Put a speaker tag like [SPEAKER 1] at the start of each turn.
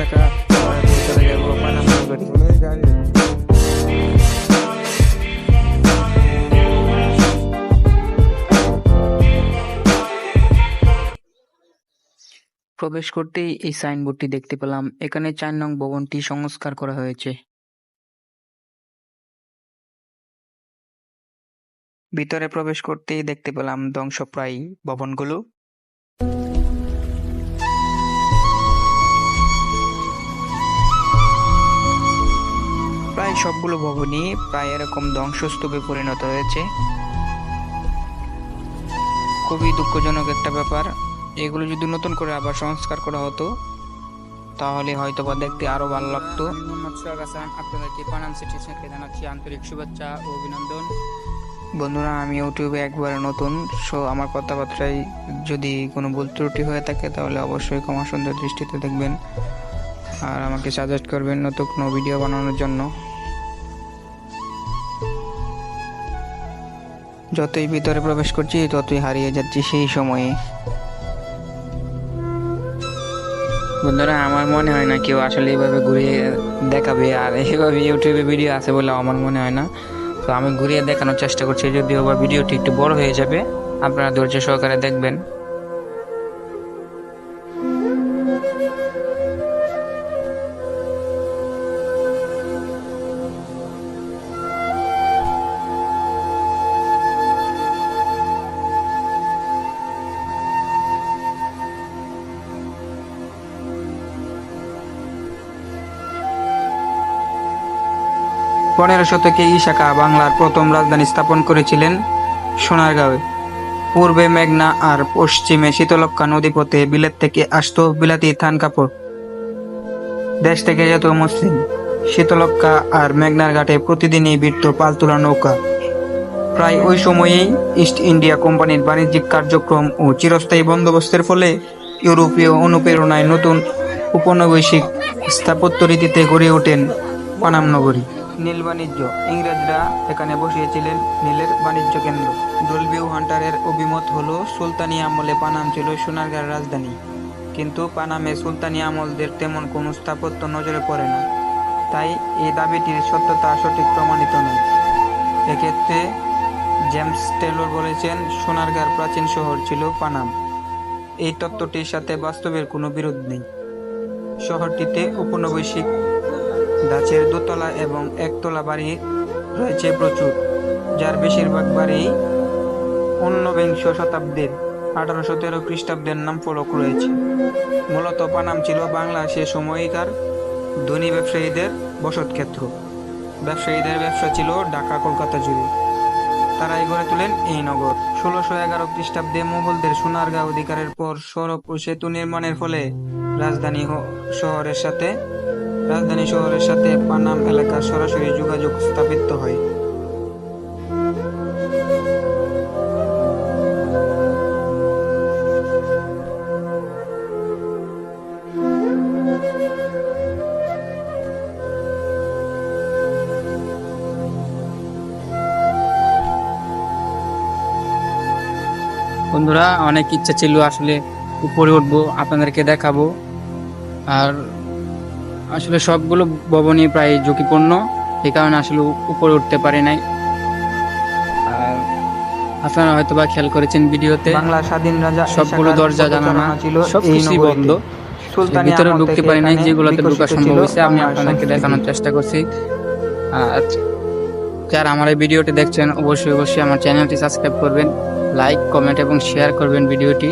[SPEAKER 1] টাকা চলে যাবো পানাম নগরী। প্রবেশ করতেই এই সাইনবোর্ডটি দেখতে পেলাম। এখানে ৪ নং ভবনটি সংস্কার করা হয়েছে। ভিতরে প্রবেশ করতেই দেখতে পেলাম ধ্বংসপ্রায় ভবনগুলো। প্রায় সবগুলো ভবনই প্রায় এরকম ধ্বংসস্তূপে পরিণত হয়েছে। খুবই দুঃখজনক একটা ব্যাপার। এগুলো যদি নতুন করে আবার সংস্কার করা হতো তাহলে হয়তো বা দেখতে আরো ভালো লাগতো। আপনাদেরকে পানাম সিটি থেকে জানাচ্ছি আন্তরিক শুভেচ্ছা ও অভিনন্দন। বন্ধুরা, আমি ইউটিউবে একবারে নতুন, সো আমার কথাবার্তায় যদি কোনো ভুল ত্রুটি হয়ে থাকে তাহলে অবশ্যই ক্ষমা সুন্দর দৃষ্টিতে দেখবেন আর আমাকে সাজেস্ট করবেন নতুন কোনো ভিডিও বানানোর জন্য। যতই ভিতরে প্রবেশ করছি ততই হারিয়ে যাচ্ছি সেই সময়ে। বন্ধুরা, আমার মনে হয় না কেউ আসলে এইভাবে ঘুরিয়ে দেখাবে, আর এইভাবে ইউটিউবে ভিডিও আছে বলে আমার মনে হয় না। তো আমি ঘুরিয়ে দেখানোর চেষ্টা করছি, যদিও বা ভিডিওটি একটু বড় হয়ে যাবে, আপনারা ধৈর্য সহকারে দেখবেন। পনেরো শতকে ইশাকা বাংলার প্রথম রাজধানী স্থাপন করেছিলেন সোনারগাঁওয়ে। পূর্বে মেঘনা আর পশ্চিমে শীতলক্ষ্যা নদীপথে বিলেত থেকে আসতো বিলাতি থান কাপড়। দেশ থেকে যেত মুসলিম। শীতলক্ষ্যা আর মেঘনার ঘাটে প্রতিদিনই ভিড়ত পালতোলা নৌকা। প্রায় ওই সময়েই ইস্ট ইন্ডিয়া কোম্পানির বাণিজ্যিক কার্যক্রম ও চিরস্থায়ী বন্দোবস্তের ফলে ইউরোপীয় অনুপ্রেরণায় নতুন উপনিবেশিক স্থাপত্য রীতিতে গড়ে ওঠেন পানাম নগরী। নীল বাণিজ্য। ইংরেজরা এখানে বসিয়েছিলেন নীলের বাণিজ্য কেন্দ্র। ডলভিউ হান্টারের অভিমত হলো সুলতানি আমলে পানাম ছিল সোনারগাঁর রাজধানী, কিন্তু পানামে সুলতানি আমলদের তেমন কোনো স্থাপত্য নজরে পড়ে না, তাই এই দাবিটির সত্যতা সঠিক প্রমাণিত নয়। এক্ষেত্রে জেমস টেলর বলেছেন সোনারগাঁর প্রাচীন শহর ছিল পানাম। এই তত্ত্বটির সাথে বাস্তবের কোনো বিরোধ নেই। শহরটিতে উপনিবেশিক ধাঁচের দোতলা এবং একতলা বাড়ি রয়েছে প্রচুর, যার বেশিরভাগ বাড়ি ঊনবিংশ শতাব্দীর 1813 খ্রিস্টাব্দের নাম ফলক রয়েছে। মূলত পানাম ছিল বাংলার সে সময়কার ধনী ব্যবসায়ীদের বসতক্ষেত্র। ব্যবসায়ীদের ব্যবসা ছিল ঢাকা কলকাতা জুড়ে। তারাই গড়ে তোলেন এই নগর। 1611 খ্রিস্টাব্দে মুঘলদের সোনারগাঁও অধিকারের পর সড়ক ও সেতু নির্মাণের ফলে রাজধানী শহরের সাথে পানাম এলাকার সরাসরি যোগাযোগ স্থাপিত হয়। বন্ধুরা, অনেক ইচ্ছা ছিল আসলে উপরে উঠবো, আপনাদেরকে দেখাবো, আর আসলে সবগুলো ভবনই প্রায় ঝুঁকিপূর্ণ, এই কারণে আসলে উপরে উঠতে পারি নাই। আর আপনারা হয়তো বা খেয়াল করেছেন ভিডিওতে বাংলা স্বাধীন রাজা সবগুলো দরজা জানালা ছিল সবকিছুই বন্ধ, ভিতরে ঢুকতে পারি নাই। যেগুলোতে ঢোকা সম্ভব হয়েছে আমি আপনাদেরকে দেখানোর চেষ্টা করছি। আর যারা আমার এই ভিডিওটি দেখছেন অবশ্যই আমার চ্যানেলটি সাবস্ক্রাইব করবেন, লাইক, কমেন্ট এবং শেয়ার করবেন ভিডিওটি।